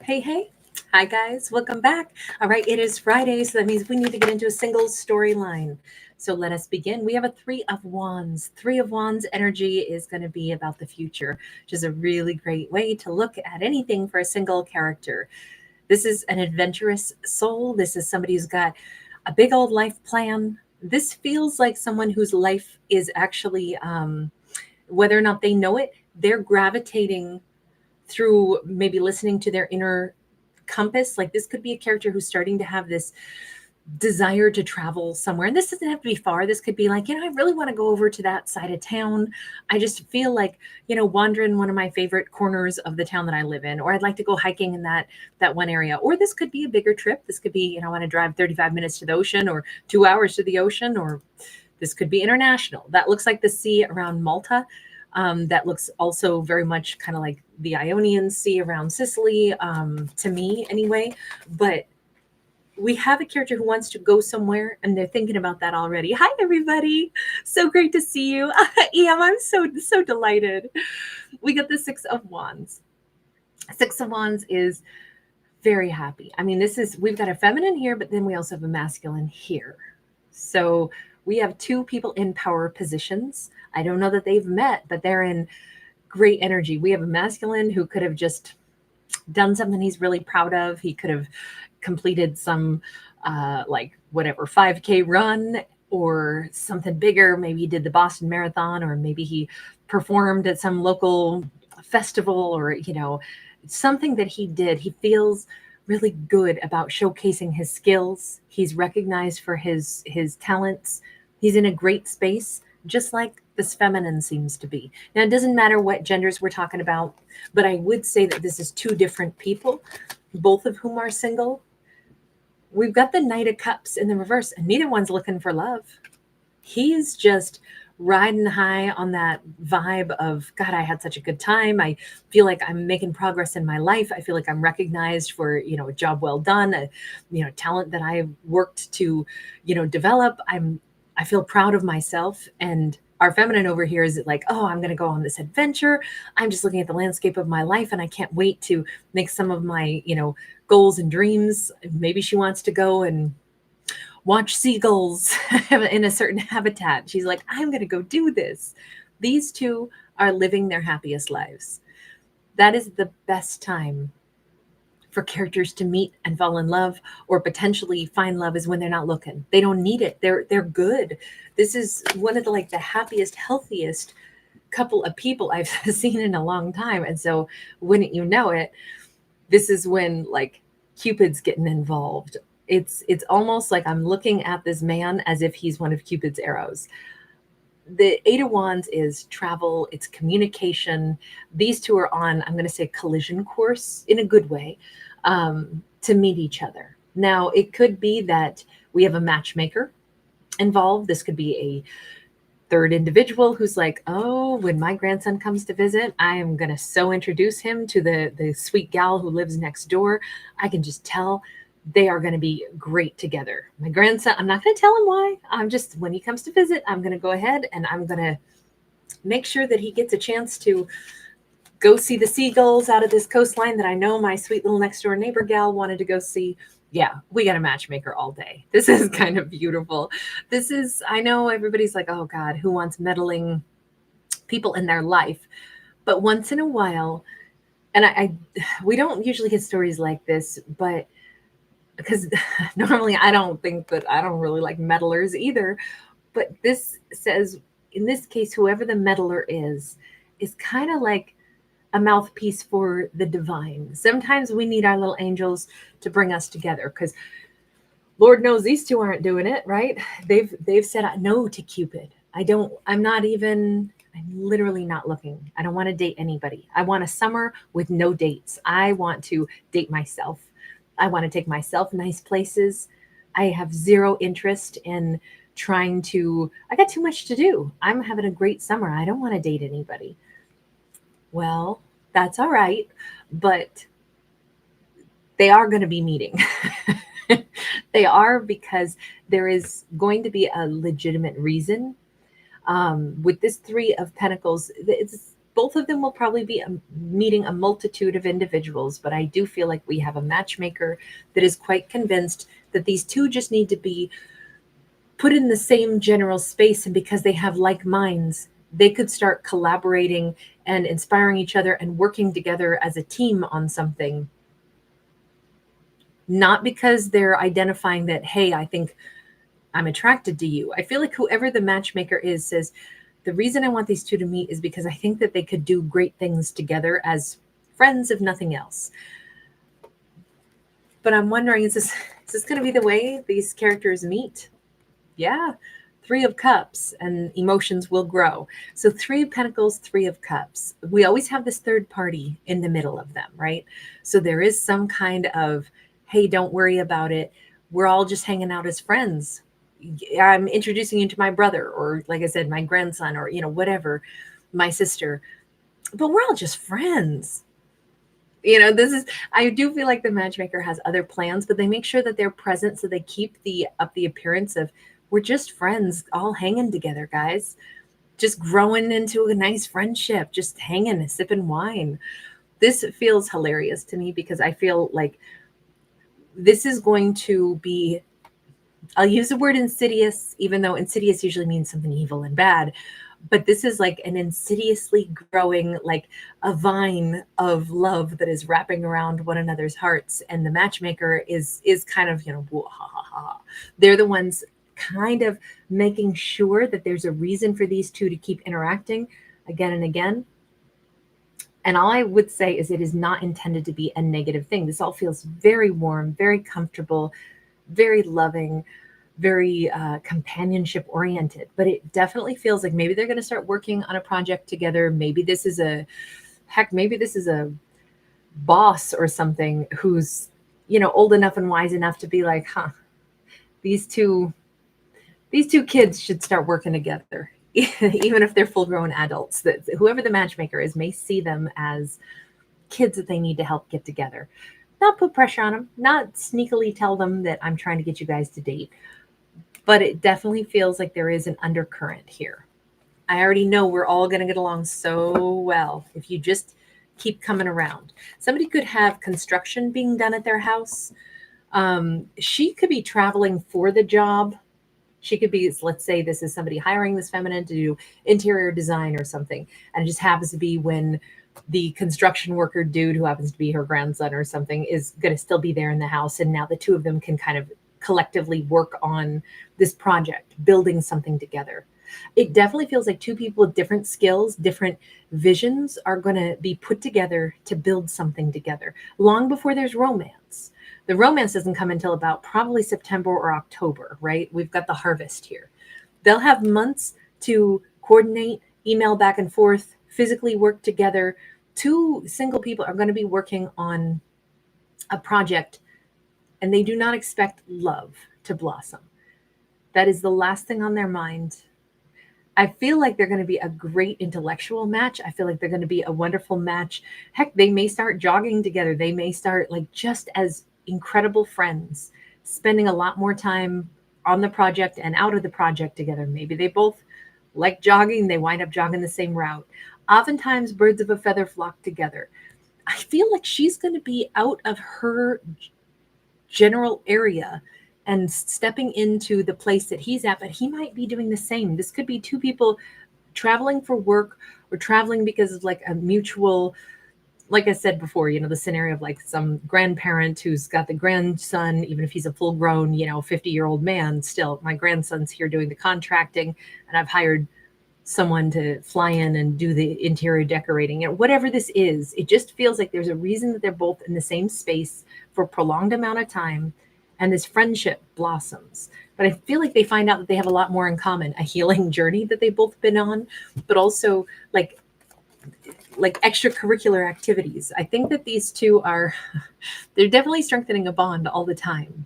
Hey, hey. Hi, guys. Welcome back. All right, it is Friday, so that means we need to get into a single storyline. So let us begin. We have a Three of Wands. Three of Wands energy is going to be about the future, which is a really great way to look at anything for a single character. This is an adventurous soul. This is somebody who's got a big old life plan. This feels like someone whose life is actually, whether or not they know it, they're gravitating through maybe listening to their inner compass. Like this could be a character who's starting to have this desire to travel somewhere. And this doesn't have to be far. This could be like, I really want to go over to that side of town. I just feel like, wander in one of my favorite corners of the town that I live in, or I'd like to go hiking in that one area. Or this could be a bigger trip. This could be, I want to drive 35 minutes to the ocean or 2 hours to the ocean, or this could be international. That looks like the sea around Malta. That looks also very much kind of like the Ionian Sea around Sicily, to me anyway. But we have a character who wants to go somewhere and they're thinking about that already. Hi, everybody. So great to see you. I'm so delighted. We got the Six of Wands. Six of Wands is very happy. I mean, we've got a feminine here, but then we also have a masculine here. So we have two people in power positions. I don't know that they've met, but they're in great energy. We have a masculine who could have just done something he's really proud of. He could have completed some 5K run or something bigger. Maybe he did the Boston Marathon, or maybe he performed at some local festival, or something that he did. He feels really good about showcasing his skills. He's recognized for his talents. He's in a great space, just like this feminine seems to be. Now, it doesn't matter what genders we're talking about, but I would say that this is two different people, both of whom are single. We've got the Knight of Cups in the reverse, and neither one's looking for love. He's just riding high on that vibe of, God, I had such a good time. I feel like I'm making progress in my life. I feel like I'm recognized for, a job well done, talent that I've worked to, develop. I feel proud of myself. And our feminine over here is like, oh, I'm going to go on this adventure. I'm just looking at the landscape of my life and I can't wait to make some of my, goals and dreams. Maybe she wants to go and watch seagulls in a certain habitat. She's like, I'm going to go do this. These two are living their happiest lives. That is the best time for characters to meet and fall in love, or potentially find love, is when they're not looking. They don't need it. They're good. This is one of the happiest, healthiest couple of people I've seen in a long time. And so wouldn't you know it, this is when Cupid's getting involved. It's almost like I'm looking at this man as if he's one of Cupid's arrows. The Eight of Wands is travel, it's communication. These two are on, I'm going to say, collision course in a good way, to meet each other. Now, it could be that we have a matchmaker involved. This could be a third individual who's like, oh, when my grandson comes to visit, I am going to so introduce him to the sweet gal who lives next door. I can just tell they are going to be great together. My grandson, I'm not going to tell him why. When he comes to visit, I'm going to go ahead and I'm going to make sure that he gets a chance to go see the seagulls out of this coastline that I know my sweet little next door neighbor gal wanted to go see. Yeah, we got a matchmaker all day. This is kind of beautiful. I know everybody's like, oh God, who wants meddling people in their life? But once in a while, and we don't usually get stories like this, but because normally I don't really like meddlers either. But this says, in this case, whoever the meddler is kind of like a mouthpiece for the divine. Sometimes we need our little angels to bring us together, because Lord knows these two aren't doing it, right? They've said no to Cupid. I'm literally not looking. I don't want to date anybody. I want a summer with no dates. I want to date myself. I want to take myself nice places. I have zero interest in I got too much to do. I'm having a great summer. I don't want to date anybody. Well, that's all right, but they are going to be meeting. They are, because there is going to be a legitimate reason. With this Three of Pentacles, both of them will probably be meeting a multitude of individuals, but I do feel like we have a matchmaker that is quite convinced that these two just need to be put in the same general space. And because they have like minds, they could start collaborating and inspiring each other and working together as a team on something. Not because they're identifying that, hey, I think I'm attracted to you. I feel like whoever the matchmaker is says, the reason I want these two to meet is because I think that they could do great things together as friends, if nothing else. But I'm wondering, is this going to be the way these characters meet? Yeah. 3 of Cups, and emotions will grow. So 3 of Pentacles, 3 of Cups. We always have this third party in the middle of them, right? So there is some kind of, hey, don't worry about it. We're all just hanging out as friends. I'm introducing you to my brother, or like I said, my grandson, or, whatever, my sister. But we're all just friends. I do feel like the matchmaker has other plans, but they make sure that they're present, so they keep the appearance of, we're just friends all hanging together, guys. Just growing into a nice friendship, just hanging, sipping wine. This feels hilarious to me because I feel like this is going to be, I'll use the word insidious, even though insidious usually means something evil and bad. But this is like an insidiously growing, like a vine of love that is wrapping around one another's hearts. And the matchmaker is kind of, whoa, ha, ha, ha. They're the ones kind of making sure that there's a reason for these two to keep interacting again and again. And all I would say is it is not intended to be a negative thing. This all feels very warm, very comfortable, very loving, very companionship oriented. But it definitely feels like maybe they're going to start working on a project together. Maybe this is a boss or something who's, old enough and wise enough to be like, these two kids should start working together. Even if they're full-grown adults, that whoever the matchmaker is may see them as kids that they need to help get together. Not put pressure on them, not sneakily tell them that I'm trying to get you guys to date, but it definitely feels like there is an undercurrent here. I already know we're all going to get along so well if you just keep coming around. Somebody could have construction being done at their house. She could be traveling for the job. She could be, let's say this is somebody hiring this feminine to do interior design or something. And it just happens to be when the construction worker dude, who happens to be her grandson or something, is going to still be there in the house. And now the two of them can kind of collectively work on this project, building something together. It definitely feels like two people with different skills, different visions are going to be put together to build something together long before there's romance. The romance doesn't come until about probably September or October, right? We've got the harvest here. They'll have months to coordinate, email back and forth, physically work together. 2 single people are going to be working on a project, and they do not expect love to blossom. That is the last thing on their mind. I feel like they're going to be a great intellectual match. I feel like they're going to be a wonderful match. Heck, they may start jogging together. They may start like just as incredible friends, spending a lot more time on the project and out of the project together. Maybe they both like jogging. They wind up jogging the same route. Oftentimes, birds of a feather flock together. I feel like she's going to be out of her general area and stepping into the place that he's at, but he might be doing the same. This could be 2 people traveling for work or traveling because of like a mutual, like I said before, the scenario of like some grandparent who's got the grandson, even if he's a full grown, 50-year-old man, still my grandson's here doing the contracting and I've hired someone to fly in and do the interior decorating. Whatever this is, it just feels like there's a reason that they're both in the same space for a prolonged amount of time, and this friendship blossoms. But I feel like they find out that they have a lot more in common, a healing journey that they've both been on, but also like extracurricular activities. I think that these two they're definitely strengthening a bond all the time.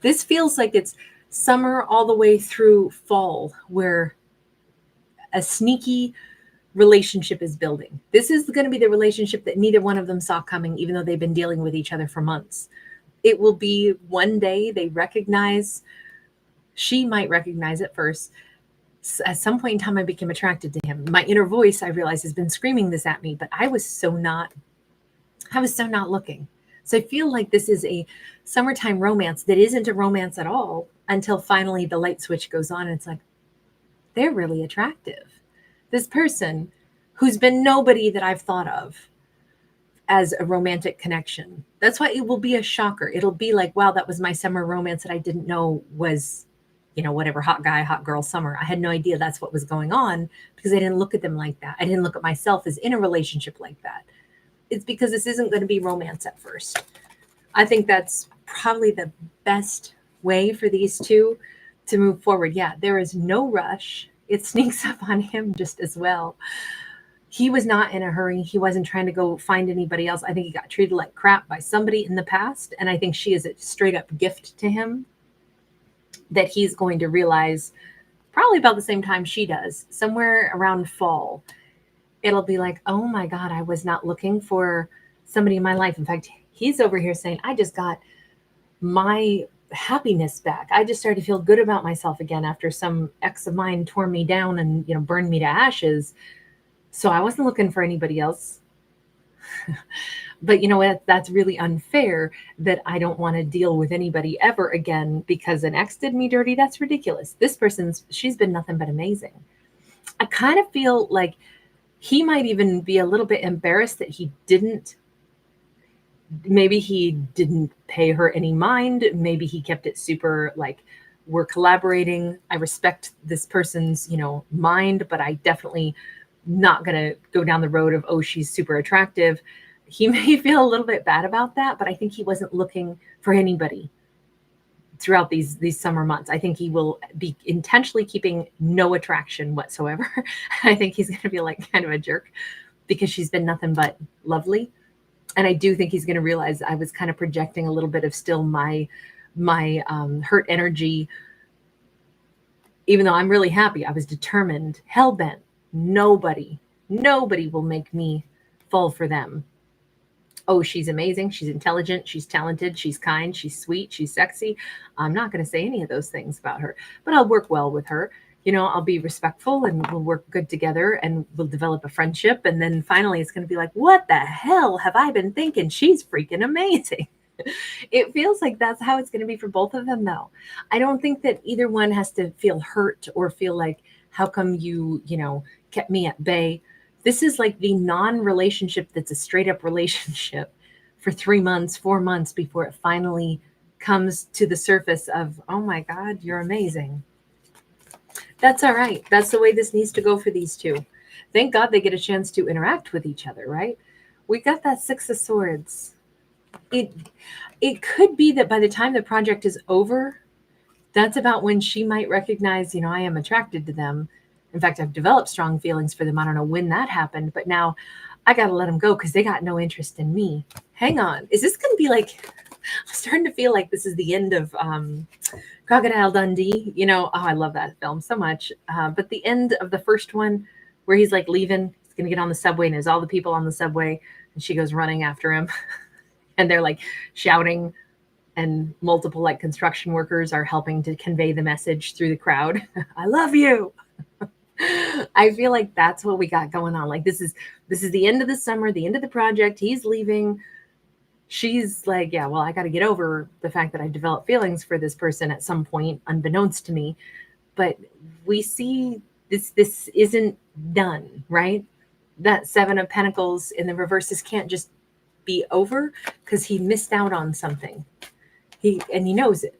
This feels like it's summer all the way through fall, where a sneaky relationship is building. This is going to be the relationship that neither one of them saw coming, even though they've been dealing with each other for months. It will be one day they recognize, she might recognize at first, At some point in time, I became attracted to him. My inner voice, I realize, has been screaming this at me, but I was so not looking. So I feel like this is a summertime romance that isn't a romance at all until finally the light switch goes on and it's like, they're really attractive. This person who's been nobody that I've thought of as a romantic connection. That's why it will be a shocker. It'll be like, wow, that was my summer romance that I didn't know was, whatever, hot guy, hot girl summer. I had no idea that's what was going on because I didn't look at them like that. I didn't look at myself as in a relationship like that. It's because this isn't going to be romance at first. I think that's probably the best way for these two to move forward. Yeah, there is no rush. It sneaks up on him just as well. He was not in a hurry. He wasn't trying to go find anybody else. I think he got treated like crap by somebody in the past. And I think she is a straight up gift to him that he's going to realize probably about the same time she does, somewhere around fall. It'll be like, oh my God, I was not looking for somebody in my life. In fact, he's over here saying, I just got my happiness back. I just started to feel good about myself again after some ex of mine tore me down and, burned me to ashes. So I wasn't looking for anybody else. But you know what? That's really unfair that I don't want to deal with anybody ever again because an ex did me dirty. That's ridiculous. This she's been nothing but amazing. I kind of feel like he might even be a little bit embarrassed that maybe he didn't pay her any mind. Maybe he kept it super like, we're collaborating. I respect this person's, mind, but I definitely not going to go down the road of, oh, she's super attractive. He may feel a little bit bad about that, but I think he wasn't looking for anybody throughout these summer months. I think he will be intentionally keeping no attraction whatsoever. I think he's going to be like kind of a jerk because she's been nothing but lovely. And I do think he's going to realize I was kind of projecting a little bit of still my hurt energy. Even though I'm really happy, I was determined, hell-bent. Nobody will make me fall for them. Oh, she's amazing. She's intelligent. She's talented. She's kind. She's sweet. She's sexy. I'm not going to say any of those things about her, but I'll work well with her. I'll be respectful and we'll work good together and we'll develop a friendship. And then finally it's going to be like, what the hell have I been thinking? She's freaking amazing. It feels like that's how it's going to be for both of them, though. I don't think that either one has to feel hurt or feel like, how come you kept me at bay? This is like the non-relationship that's a straight up relationship for 3 months, 4 months before it finally comes to the surface of, oh my God, you're amazing. That's all right. That's the way this needs to go for these two. Thank God they get a chance to interact with each other, right? We got that Six of Swords. It could be that by the time the project is over, that's about when she might recognize, I am attracted to them. In fact, I've developed strong feelings for them. I don't know when that happened, but now I got to let them go because they got no interest in me. Hang on. Is this going to be like, I'm starting to feel like this is the end of Crocodile Dundee. I love that film so much. But the end of the first one where he's like leaving, he's going to get on the subway and there's all the people on the subway and she goes running after him and they're like shouting and multiple like construction workers are helping to convey the message through the crowd. I love you. I feel like that's what we got going on. Like this is the end of the summer, the end of the project. He's leaving. She's like, yeah, well, I got to get over the fact that I developed feelings for this person at some point, unbeknownst to me. But we see this isn't done, right? That Seven of Pentacles in the reverse, this can't just be over because he missed out on something. He knows it.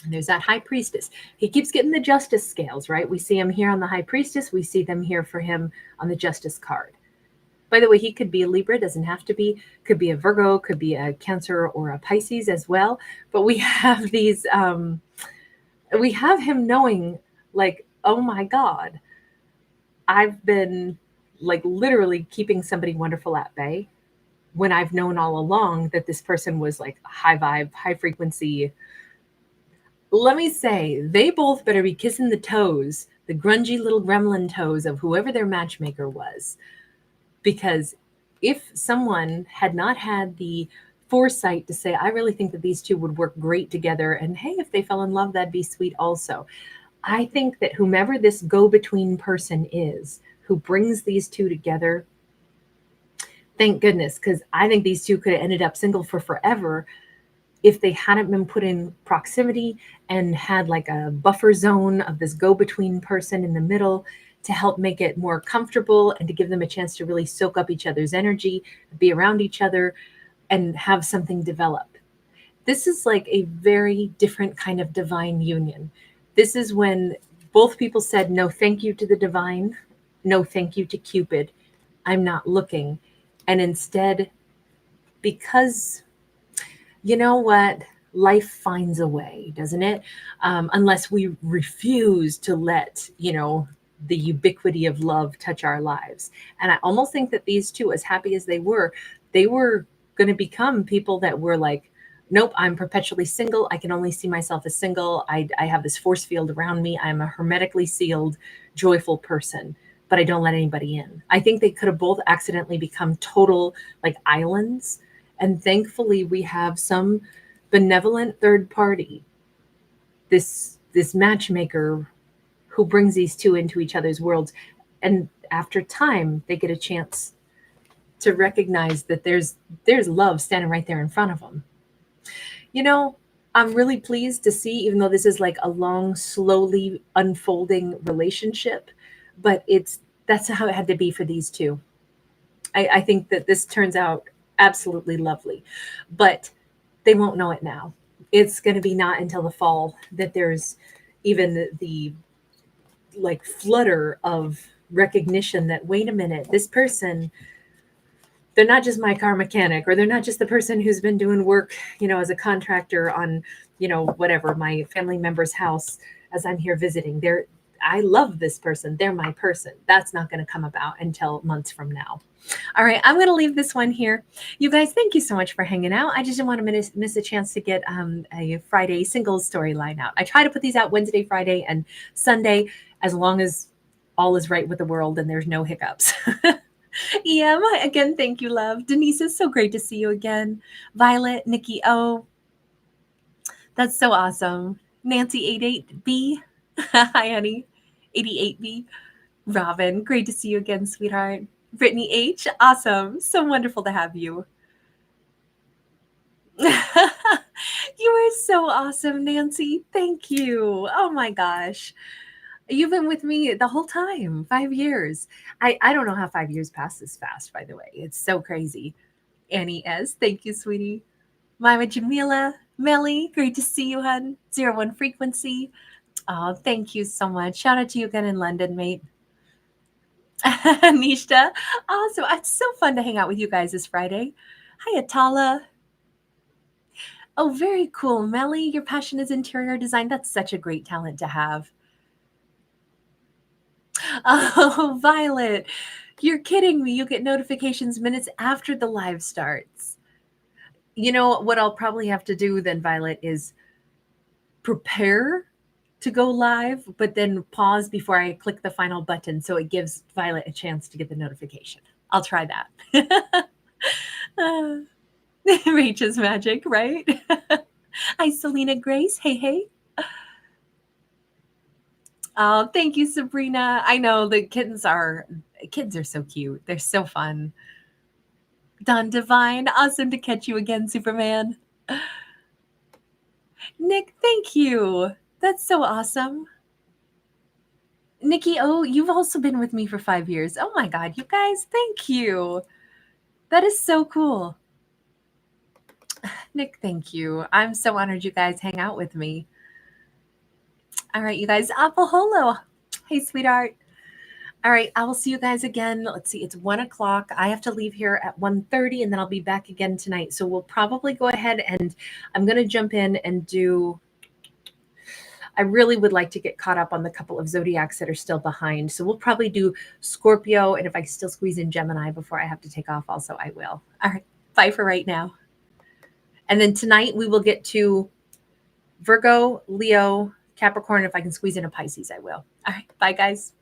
And there's that High Priestess. He keeps getting the Justice scales, right? We see him here on the High Priestess. We see them here for him on the Justice card. By the way, he could be a Libra, doesn't have to be. Could be a Virgo, could be a Cancer or a Pisces as well. But we have these, we have him knowing like, oh my God, I've been like literally keeping somebody wonderful at bay when I've known all along that this person was like high vibe, high frequency. Let me say, they both better be kissing the toes, the grungy little gremlin toes of whoever their matchmaker was. Because if someone had not had the foresight to say, I really think that these two would work great together, and hey, if they fell in love, that'd be sweet also. I think that whomever this go-between person is who brings these two together, thank goodness, because I think these two could have ended up single for forever if they hadn't been put in proximity and had like a buffer zone of this go-between person in the middle to help make it more comfortable and to give them a chance to really soak up each other's energy, be around each other, and have something develop. This is like a very different kind of divine union. This is when both people said no thank you to the divine, no thank you to Cupid. I'm not looking. And instead, because you know what? Life finds a way, doesn't it? Unless we refuse to let, the ubiquity of love touch our lives. And I almost think that these two, as happy as they were going to become people that were like, nope, I'm perpetually single. I can only see myself as single. I have this force field around me. I'm a hermetically sealed, joyful person, but I don't let anybody in. I think they could have both accidentally become total like islands. And thankfully, we have some benevolent third party, this matchmaker who brings these two into each other's worlds. And after time, they get a chance to recognize that there's love standing right there in front of them. You know, I'm really pleased to see, even though this is like a long, slowly unfolding relationship, but that's how it had to be for these two. I think that this turns out absolutely lovely, but they won't know it now. It's going to be not until the fall that there's even the like flutter of recognition that, wait a minute, this person, they're not just my car mechanic, or they're not just the person who's been doing work, as a contractor on, whatever, my family member's house as I'm here visiting. I love this person. They're my person. That's not going to come about until months from now. All right, I'm going to leave this one here. You guys, thank you so much for hanging out. I just didn't want to miss a chance to get a Friday singles storyline out. I try to put these out Wednesday, Friday, and Sunday, as long as all is right with the world and there's no hiccups. EM, again, thank you, love. Denise, it's so great to see you again. Violet, Nikki O, that's so awesome. Nancy 88B, hi, honey. 88B. Robin, great to see you again, sweetheart. Brittany H, awesome. So wonderful to have you. You are so awesome, Nancy. Thank you. Oh my gosh. You've been with me the whole time, 5 years. I don't know how 5 years passed this fast, by the way. It's so crazy. Annie S, thank you, sweetie. Mama Jamila, Melly, great to see you, hun. 01 Frequency. Oh, thank you so much. Shout out to you again in London, mate. Nishta, awesome. It's so fun to hang out with you guys this Friday. Hi, Atala. Oh, very cool. Melly, your passion is interior design. That's such a great talent to have. Oh, Violet, you're kidding me. You get notifications minutes after the live starts. You know what I'll probably have to do then, Violet, is prepare to go live, but then pause before I click the final button so it gives Violet a chance to get the notification. I'll try that. Rachel's magic, right? Hi, Selena Grace. Hey, hey. Oh, thank you, Sabrina. I know the kids are so cute. They're so fun. Don Divine, awesome to catch you again, Superman. Nick, thank you. That's so awesome. Nikki, oh, you've also been with me for 5 years. Oh my God, you guys, thank you. That is so cool. Nick, thank you. I'm so honored you guys hang out with me. All right, you guys, Apple Holo. Hey, sweetheart. All right, I will see you guys again. Let's see, it's 1 o'clock. I have to leave here at 1:30, and then I'll be back again tonight. So we'll probably go ahead and I'm going to jump in and do. I really would like to get caught up on the couple of zodiacs that are still behind. So we'll probably do Scorpio, and if I still squeeze in Gemini before I have to take off, also I will. All right, bye for right now. And then tonight we will get to Virgo, Leo, Capricorn. If I can squeeze in a Pisces, I will. All right, bye, guys.